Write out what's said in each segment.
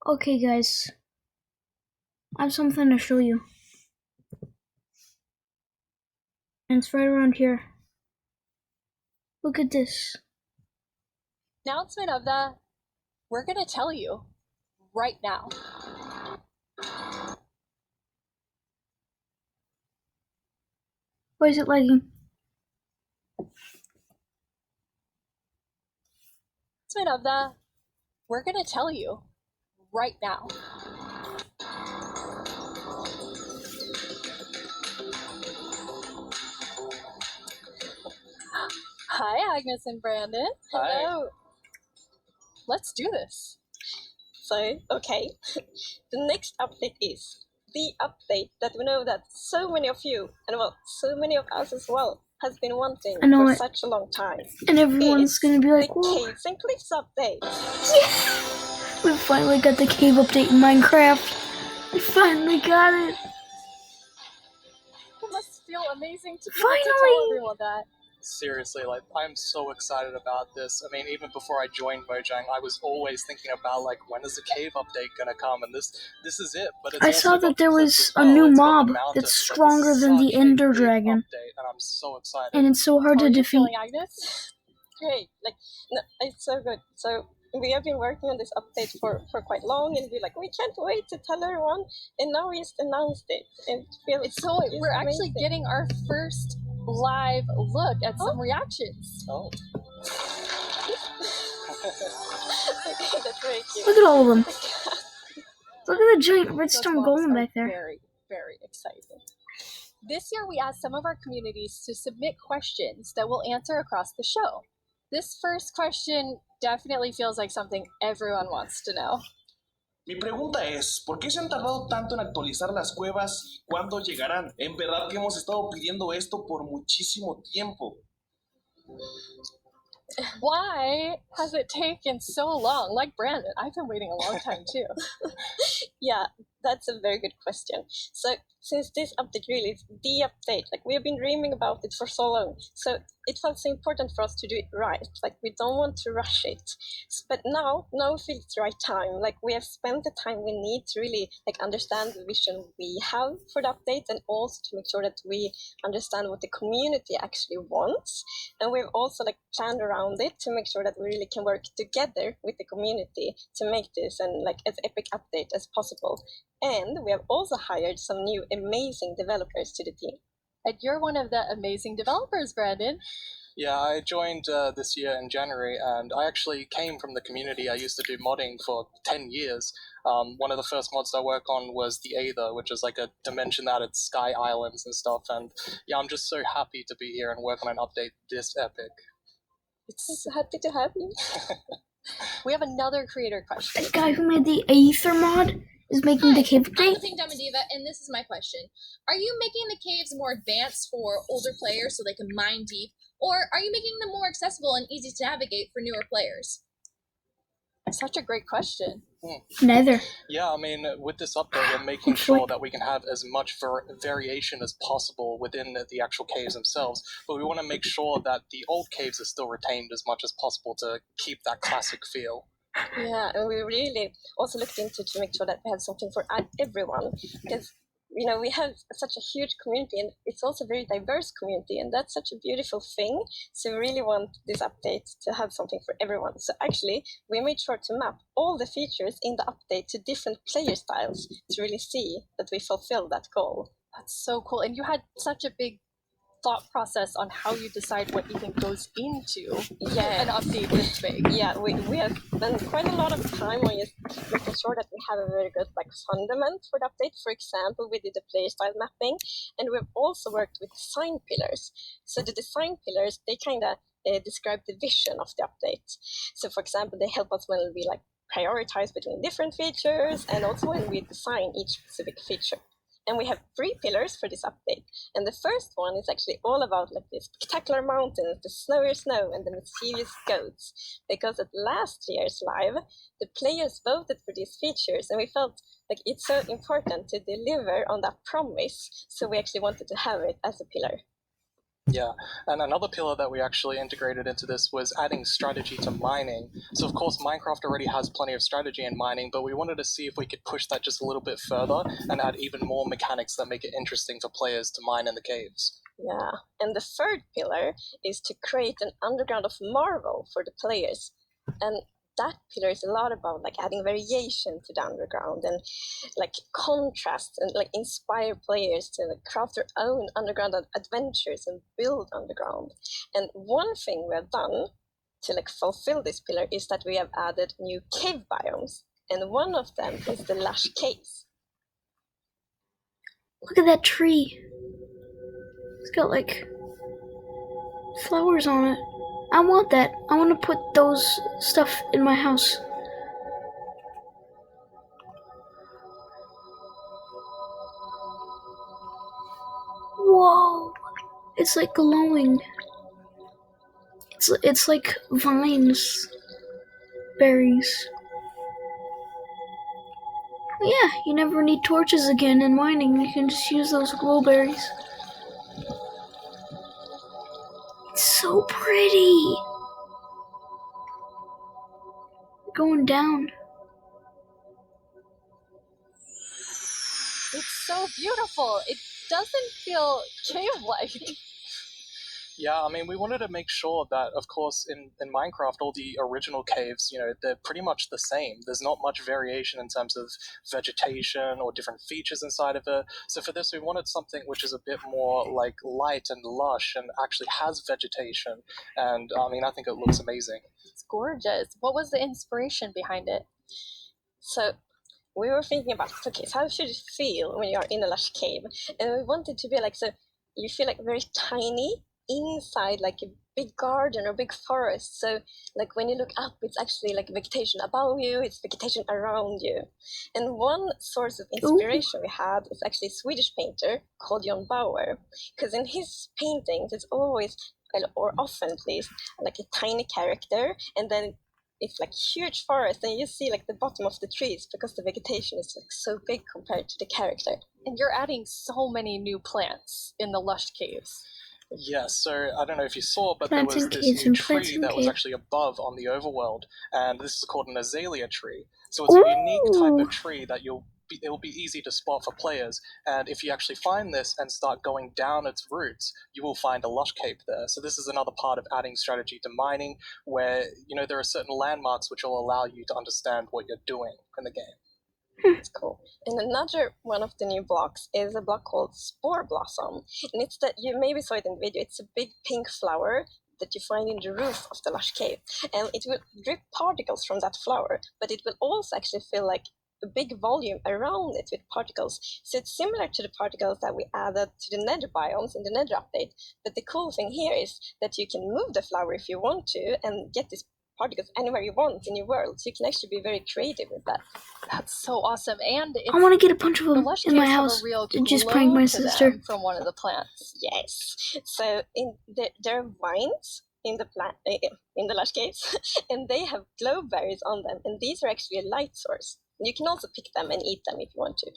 Okay, guys, I have something to show you. And it's right around here. Look at this. Announcement of the we're gonna tell you right now. Why is it lagging? Announcement of the we're gonna tell you right now. Hi, Agnes and Brandon. Hi. Hello. Let's do this. So, okay, the next update is the update that we know that so many of you, and well, so many of us as well, has been wanting I know for it. such a long time. And everyone's gonna be like, the whoa. Caves and Cliffs update. Yeah! We finally got the cave update in Minecraft. We finally got it. It must feel amazing to be able to tell everyone that. Seriously, I'm so excited about this. I mean, even before I joined Mojang, I was always thinking about when is the cave update gonna come, and this is it. But it's I also saw that got there cliffs was as a well. new It's got the mob mountains. that's This stronger is than the such a Ender big Dragon. update, and I'm so excited. And it's so hard How to are you defeat. feeling, Agnes? Great, no, it's so good. So we have been working on this update for quite long, and we can't wait to tell everyone. And now we just announced it, and We're actually getting our first live look at some reactions. Oh. Okay, that's very cute. Look at all of them. Look at the giant redstone Those golem mobs back there. Very, very exciting. This year, we asked some of our communities to submit questions that we'll answer across the show. This first question definitely feels like something everyone wants to know. Mi pregunta es, ¿por qué se han tardado tanto en actualizar las cuevas? ¿Cuándo llegarán? En verdad que hemos estado pidiendo esto por muchísimo tiempo. Why has it taken so long? Like Brandon, I've been waiting a long time too. Yeah, that's a very good question. So since this update really is the update, we have been dreaming about it for so long, so it felt so important for us to do it right. We don't want to rush it, but now feels the right time. We have spent the time we need to really understand the vision we have for the update, and also to make sure that we understand what the community actually wants. And we've also planned around it to make sure that we really can work together with the community to make this and as epic update as possible. And we have also hired some new amazing developers to the team. And you're one of the amazing developers, Brandon. Yeah, I joined this year in January, and I actually came from the community. I used to do modding for 10 years. One of the first mods I worked on was the Aether, which is a dimension that it's sky islands and stuff. And yeah, I'm just so happy to be here and work on an update this epic. It's so happy to have you. We have another creator question. The guy who made the Aether mod is making the cave update. I'm Pink Diamond Diva, and this is my question. Are you making the caves more advanced for older players so they can mine deep, or are you making them more accessible and easy to navigate for newer players? Such a great question. Neither. Yeah, I mean, with this update, we're making sure that we can have as much variation as possible within the actual caves themselves, but we want to make sure that the old caves are still retained as much as possible to keep that classic feel. Yeah, and we really also looked into to make sure that we have something for everyone, because we have such a huge community, and it's also a very diverse community, and that's such a beautiful thing. So we really want this update to have something for everyone. So actually, we made sure to map all the features in the update to different player styles to really see that we fulfill that goal. That's so cool. And you had such a big thought process on how you decide what you think goes into an update this big. Yeah, we have spent quite a lot of time on just making sure that we have a very good fundament for the update. For example, we did the player style mapping, and we've also worked with design pillars. So the design pillars, they kind of describe the vision of the update. So for example, they help us when we prioritize between different features, and also when we design each specific feature. And we have 3 pillars for this update. And the first one is actually all about the spectacular mountains, the snowy snow, and the mischievous goats. Because at last year's live, the players voted for these features, and we felt it's so important to deliver on that promise. So we actually wanted to have it as a pillar. Yeah, and another pillar that we actually integrated into this was adding strategy to mining. So, of course, Minecraft already has plenty of strategy in mining, but we wanted to see if we could push that just a little bit further and add even more mechanics that make it interesting for players to mine in the caves. Yeah, and the third pillar is to create an underground of marvel for the players. And that pillar is a lot about like adding variation to the underground and like contrast and like inspire players to like craft their own underground adventures and build underground. And one thing we have done to like fulfill this pillar is that we have added new cave biomes, and one of them is the lush caves. Look at that tree. It's got like flowers on it. I want that. I want to put those stuff in my house. Whoa! It's like glowing. It's like vines, berries. Yeah, you never need torches again in mining. You can just use those glow berries. It's so pretty. Going down. It's so beautiful. It doesn't feel cave-like. Yeah, I mean, we wanted to make sure that, of course, in Minecraft, all the original caves, they're pretty much the same. There's not much variation in terms of vegetation or different features inside of it. So for this, we wanted something which is a bit more like light and lush and actually has vegetation. And I mean, I think it looks amazing. It's gorgeous. What was the inspiration behind it? So we were thinking about, okay, so how should it feel when you're in a lush cave? And we wanted to be like, so you feel like very tiny inside like a big garden or big forest. So like when you look up, it's actually like vegetation above you, it's vegetation around you. And one source of inspiration we had is actually a Swedish painter called John Bauer, because in his paintings it's always, or often at least, like a tiny character, and then it's like huge forest, and you see like the bottom of the trees because the vegetation is like so big compared to the character. And you're adding so many new plants in the lush caves. Yes, so I don't know if you saw, but Plants there was and this caves new and plants tree and that was caves. actually above on the overworld, and this is called an azalea tree. So it's a unique type Ooh. of tree that it will be easy to spot for players, and if you actually find this and start going down its roots, you will find a lush cave there. So this is another part of adding strategy to mining, where there are certain landmarks which will allow you to understand what you're doing in the game. It's cool. And another one of the new blocks is a block called Spore Blossom. And it's that you maybe saw it in the video. It's a big pink flower that you find in the roof of the lush cave. And it will drip particles from that flower, but it will also actually feel like a big volume around it with particles. So it's similar to the particles that we added to the nether biomes in the nether update. But the cool thing here is that you can move the flower if you want to and get these particles anywhere you want in your world. So you can actually be very creative with that. That's so awesome. And I want to get a bunch of the them lush in my caves have house a real to just prank my glow to sister. them from one of the plants. Yes. So there are vines in the lush caves, and they have glow berries on them, and these are actually a light source. You can also pick them and eat them if you want to.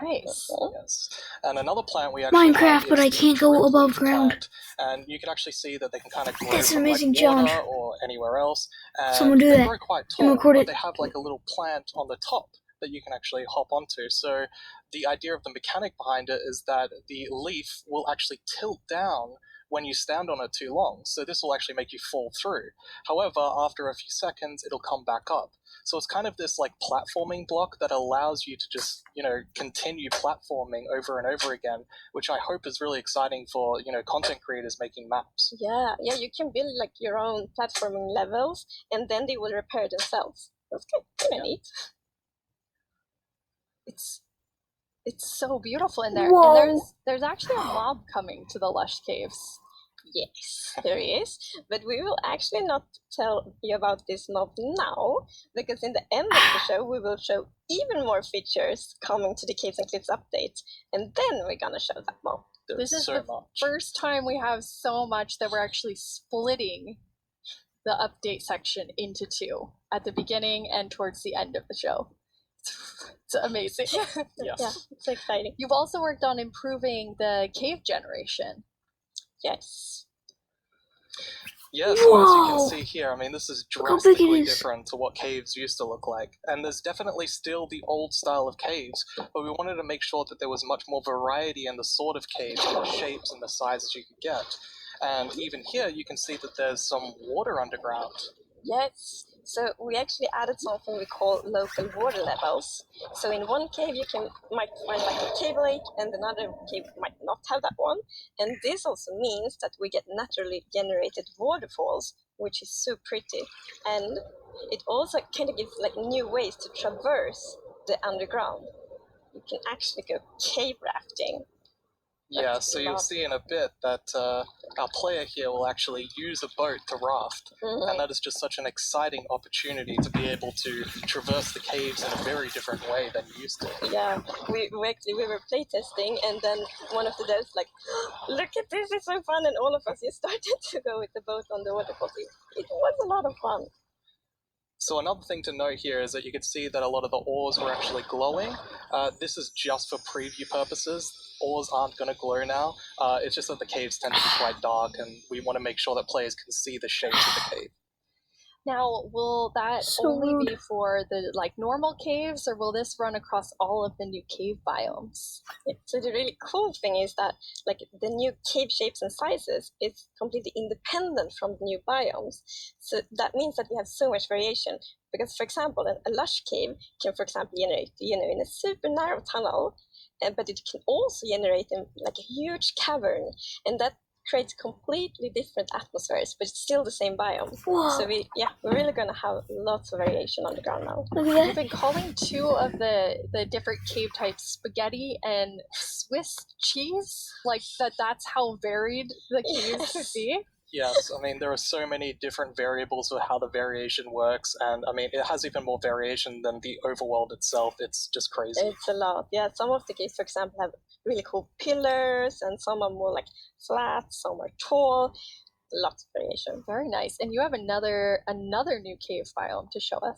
Nice. Yes, and another plant we actually Minecraft, have but is I the can't go drip above leaf ground. plant, and you can actually see that they can kind of grow That's an from amazing like challenge. water or anywhere else. And Someone do they that grow quite and tall, record but it. they have like a little plant on the top that you can actually hop onto. So the idea of the mechanic behind it is that the leaf will actually tilt down when you stand on it too long. So this will actually make you fall through. However, after a few seconds, it'll come back up. So it's kind of this like platforming block that allows you to just, continue platforming over and over again, which I hope is really exciting for, content creators making maps. Yeah, you can build like your own platforming levels, and then they will repair themselves. That's kind of neat. It's so beautiful in there. Whoa. And there's actually a mob coming to the lush caves. Yes, there is. But we will actually not tell you about this mob now, because in the end of the show, we will show even more features coming to the Caves and Cliffs update, and then we're gonna show that mob. This is so the much. first time we have so much that we're actually splitting the update section into two at the beginning and towards the end of the show. It's amazing. Yes. Yeah, it's exciting. You've also worked on improving the cave generation. Yes. Yeah, so as you Whoa. can see here, I mean, this is Look how big it drastically is. different to what caves used to look like. And there's definitely still the old style of caves, but we wanted to make sure that there was much more variety in the sort of caves, and the shapes and the sizes you could get. And even here, you can see that there's some water underground. Yes. So we actually added something we call local water levels. So in one cave might find like a cave lake, and another cave might not have that one. And this also means that we get naturally generated waterfalls, which is so pretty. And it also kind of gives like new ways to traverse the underground. You can actually go cave rafting. Yeah, so you'll see in a bit that our player here will actually use a boat to raft. And that is just such an exciting opportunity to be able to traverse the caves in a very different way than you used to. Yeah, we were playtesting, and then one of the devs like, look at this, it's so fun, and all of us just started to go with the boat on the waterfall. It was a lot of fun. So another thing to note here is that you can see that a lot of the ores were actually glowing. This is just for preview purposes. Ores aren't going to glow now. It's just that the caves tend to be quite dark, and we want to make sure that players can see the shapes of the cave. Now, will that So only rude. be for the like normal caves, or will this run across all of the new cave biomes? So the really cool thing is that like the new cave shapes and sizes is completely independent from the new biomes. So that means that we have so much variation. Because for example, a lush cave can, for example, generate in a super narrow tunnel, but it can also generate in like a huge cavern, and that creates completely different atmospheres, but it's still the same biome. Whoa. So we're really gonna have lots of variation on the ground now. Look You've at that. been calling two of the different cave types spaghetti and Swiss cheese? Like that's how varied the caves could be? Yes, I mean, there are so many different variables of how the variation works, and I mean, it has even more variation than the overworld itself. It's just crazy. It's a lot. Yeah, some of the caves, for example, have really cool pillars, and some are more like flat, some are tall. Lots of variation. Very nice. And you have another new cave biome to show us.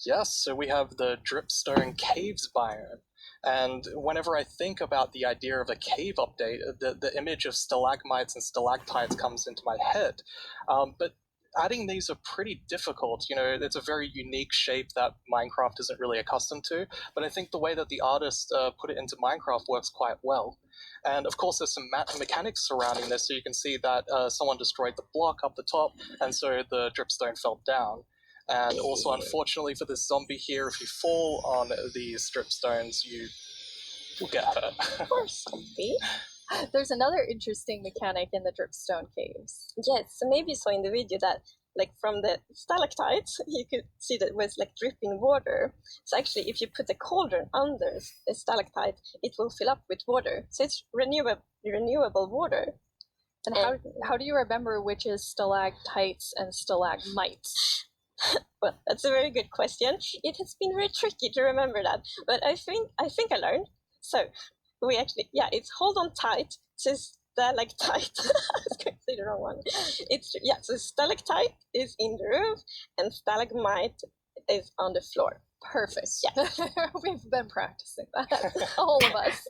Yes, so we have the Dripstone Caves biome. And whenever I think about the idea of a cave update, the image of stalagmites and stalactites comes into my head. But adding these are pretty difficult. You know, it's a very unique shape that Minecraft isn't really accustomed to. But I think the way that the artist put it into Minecraft works quite well. And of course, there's some mechanics surrounding this. So you can see that someone destroyed the block up the top, and so the dripstone fell down. And also, unfortunately for this zombie here, if you fall on these dripstones, you will get hurt. Poor zombie. There's another interesting mechanic in the dripstone caves. Yes, so maybe you saw in the video that like from the stalactites, you could see that it was like dripping water. So actually, if you put a cauldron under a stalactite, it will fill up with water. So it's renewable water. And how do you remember which is stalactites and stalagmites? Well, that's a very good question. It has been very tricky to remember that, but I think I learned. So we actually, it's hold on tight to stalactite. I was going to say the wrong one. So stalactite is in the roof and stalagmite is on the floor. Perfect. Yeah. We've been practicing that, all of us.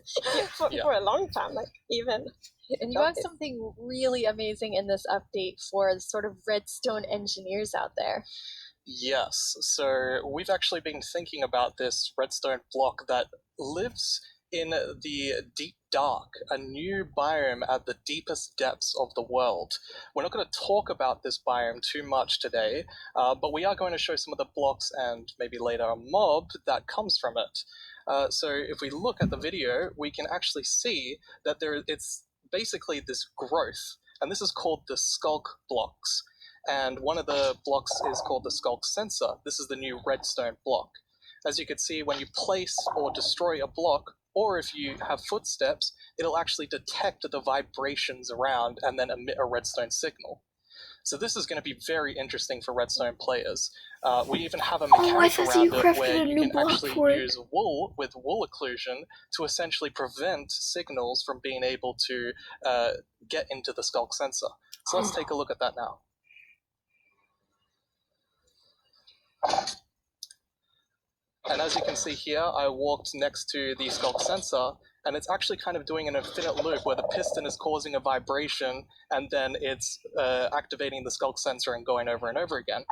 For a long time, like even. And you have something really amazing in this update for the sort of redstone engineers out there. Yes, so we've actually been thinking about this redstone block that lives in the deep dark, a new biome at the deepest depths of the world. We're not going to talk about this biome too much today, but we are going to show some of the blocks and maybe later a mob that comes from it. So if we look at the video, we can actually see that it's basically this growth, and this is called the skulk blocks. And one of the blocks is called the skulk sensor. This is the new redstone block. As you can see, when you place or destroy a block, or if you have footsteps, it'll actually detect the vibrations around and then emit a redstone signal. So this is going to be very interesting for redstone players. We even have a mechanic around it where you can actually use wool with wool occlusion to essentially prevent signals from being able to get into the skulk sensor. So let's take a look at that now. And as you can see here, I walked next to the skulk sensor, and it's actually kind of doing an infinite loop where the piston is causing a vibration, and then it's activating the skulk sensor and going over and over again.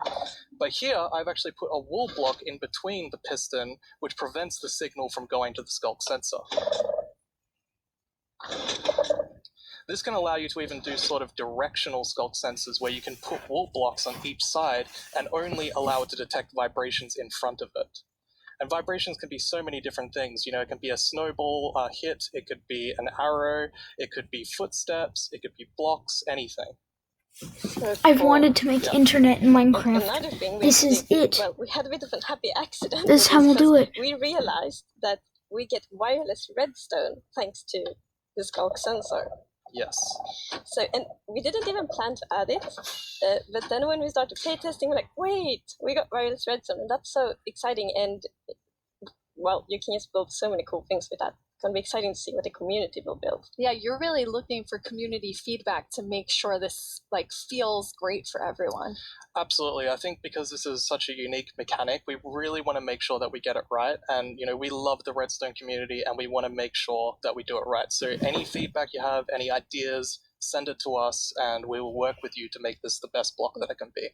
But here, I've actually put a wall block in between the piston, which prevents the signal from going to the skulk sensor. This can allow you to even do sort of directional skulk sensors where you can put wall blocks on each side and only allow it to detect vibrations in front of it. And vibrations can be so many different things. You know, it can be a snowball hit, it could be an arrow, it could be footsteps, it could be blocks, anything. So I've cool. wanted to make internet in Minecraft. Another thing This is it. Well, we had a bit of a happy accident. This is how we'll do it. We realized that we get wireless redstone thanks to the skulk sensor. Yes. So, and we didn't even plan to add it, but then when we started playtesting, we're like, wait, we got wireless redstone, and that's so exciting. And well, you can just build so many cool things with that. It's gonna be exciting to see what the community will build. Yeah, you're really looking for community feedback to make sure this like feels great for everyone. Absolutely. I think because this is such a unique mechanic, we really want to make sure that we get it right. And, you know, we love the Redstone community and we want to make sure that we do it right. So any feedback you have, any ideas, send it to us and we will work with you to make this the best block that it can be.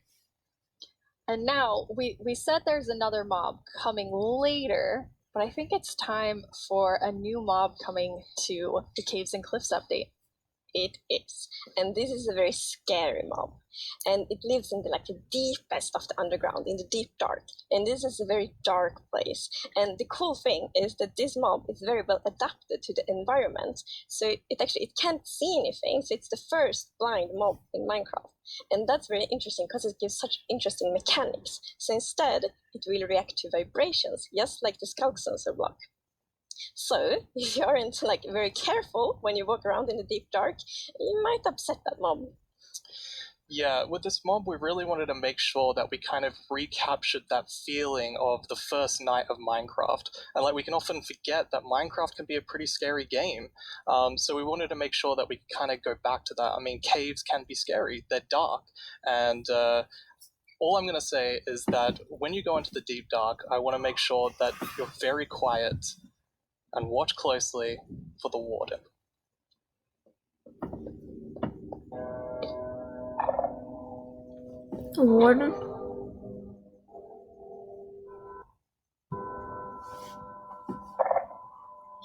And now we said there's another mob coming later, but I think it's time for a new mob coming to the Caves and Cliffs update. It is, and this is a very scary mob, and it lives in the deepest of the underground, in the deep dark, and this is a very dark place. And the cool thing is that this mob is very well adapted to the environment, so it can't see anything. So it's the first blind mob in Minecraft, and that's very interesting because it gives such interesting mechanics. So instead, it will react to vibrations, just like the skulk sensor block. So, if you aren't very careful when you walk around in the deep dark, you might upset that mob. Yeah, with this mob, we really wanted to make sure that we kind of recaptured that feeling of the first night of Minecraft. And we can often forget that Minecraft can be a pretty scary game. So we wanted to make sure that we kind of go back to that. I mean, caves can be scary, they're dark. And all I'm going to say is that when you go into the deep dark, I want to make sure that you're very quiet and watch closely for the warden. The warden?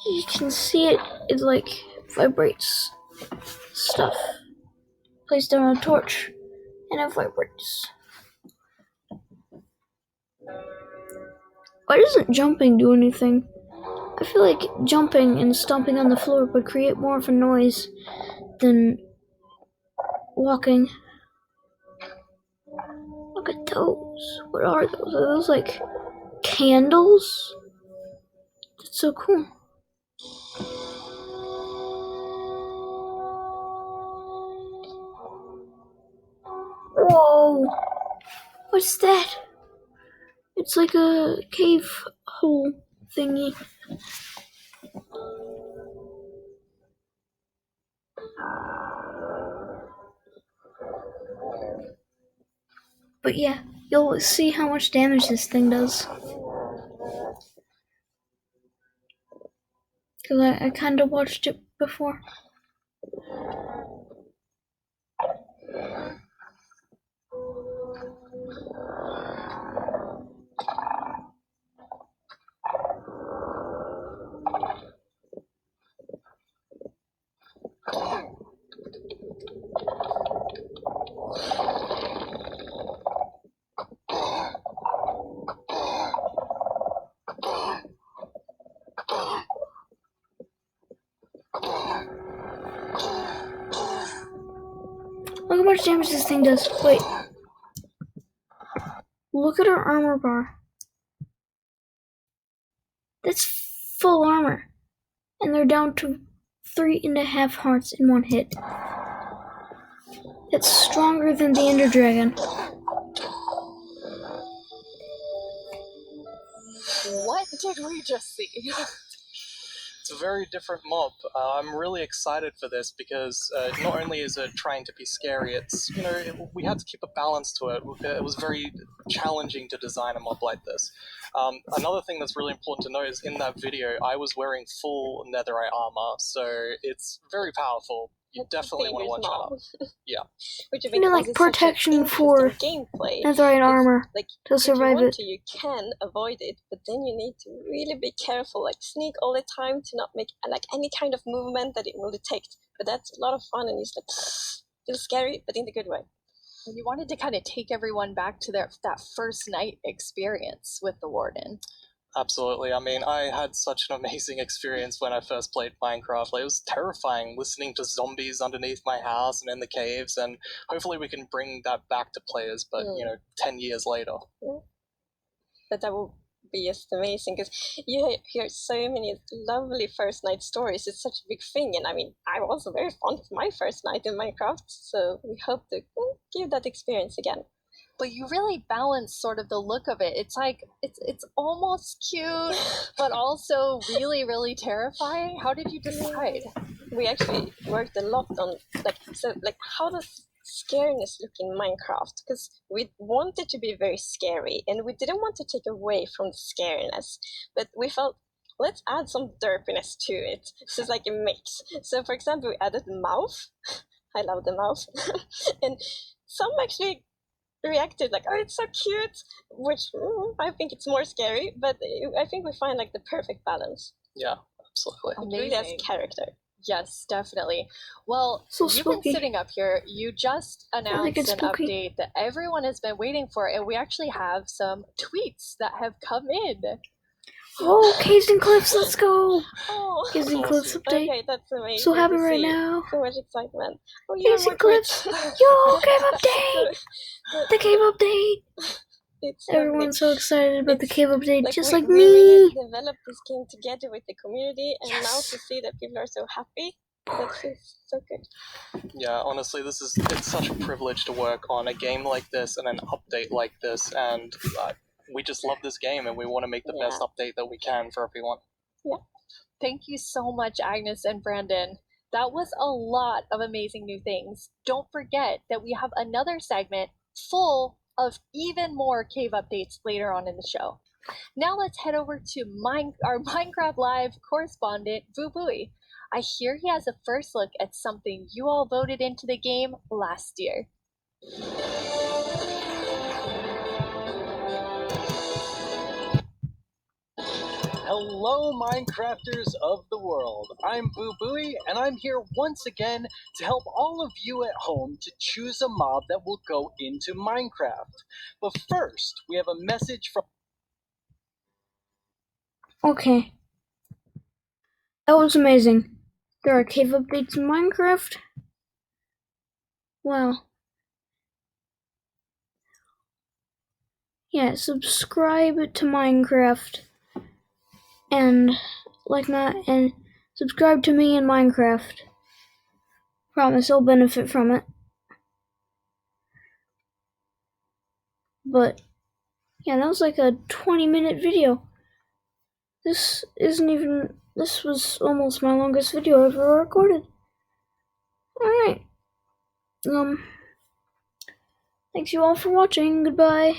You can see it, vibrates stuff. Place down a torch, and it vibrates. Why doesn't jumping do anything? I feel like jumping and stomping on the floor would create more of a noise than walking. Look at those. What are those? Are those candles? That's so cool. Whoa! What's that? It's like a cave hole thingy. But yeah, you'll see how much damage this thing does. Because I kind of watched it before. Look how much damage this thing does. Wait. Look at our armor bar. That's full armor. And they're down to 3.5 hearts in one hit. That's stronger than the Ender Dragon. What did we just see? It's a very different mob. I'm really excited for this because not only is it trying to be scary, it's, we had to keep a balance to it. It was very challenging to design a mob like this. Another thing that's really important to note is in that video, I was wearing full netherite armor, so it's very powerful. You definitely want to watch out. Yeah. Which I You think know, like causes such an protection for interesting gameplay. netherite armor Like, to if you survive want it. to, you can avoid it, but then you need to really be careful, like sneak all the time to not make like any kind of movement that it will detect. But that's a lot of fun, and it's like feels scary, but in the good way. And you wanted to kind of take everyone back to that first night experience with the Warden. Absolutely. I mean, I had such an amazing experience when I first played Minecraft. Like, it was terrifying listening to zombies underneath my house and in the caves, and hopefully we can bring that back to players, but, 10 years later. But that will be just amazing because you hear so many lovely first night stories. It's such a big thing, and I mean, I was very fond of my first night in Minecraft, so we hope to give that experience again. But you really balance sort of the look of it. It's like it's almost cute, but also really, really terrifying. How did you decide? We actually worked a lot on how does scariness look in Minecraft? Because we wanted to be very scary, and we didn't want to take away from the scariness, but we felt let's add some derpiness to it. So it's like a mix. So for example, we added the mouth. I love the mouth, and some actually reacted like, oh, it's so cute, which I think it's more scary, but I think we find like the perfect balance. Yeah, absolutely. It really has character. Yes, definitely. Well, So you've spooky. been sitting up here. You just announced it's an spooky. update that everyone has been waiting for, and we actually have some tweets that have come in. Oh, Caves and Cliffs, let's go! Oh, Caves and Cliffs update. okay, that's amazing. So happy to right see. now. So much excitement. Oh, Caves and Cliffs. Yo, cave update! The cave update! It's Everyone's so excited about the cave update, just like we me! really developed this game together with the community, and now Yes. to see that people are so happy, that feels so good. Yeah, honestly, it's such a privilege to work on a game like this and an update like this, and we just love this game and we want to make the best update that we can for everyone. Yeah. Thank you so much, Agnes and Brandon. That was a lot of amazing new things. Don't forget that we have another segment full of even more cave updates later on in the show. Now let's head over to our Minecraft Live correspondent, Boo-Booey. I hear he has a first look at something you all voted into the game last year. Hello, Minecrafters of the world. I'm Boo-Booey, and I'm here once again to help all of you at home to choose a mob that will go into Minecraft. But first, we have a message from... Okay. That was amazing. There are cave updates in Minecraft? Wow. Yeah, subscribe to Minecraft. And subscribe to me in Minecraft. Promise I'll benefit from it. But yeah, that was like a 20-minute video. This was almost my longest video I've ever recorded. Alright. Thanks you all for watching. Goodbye.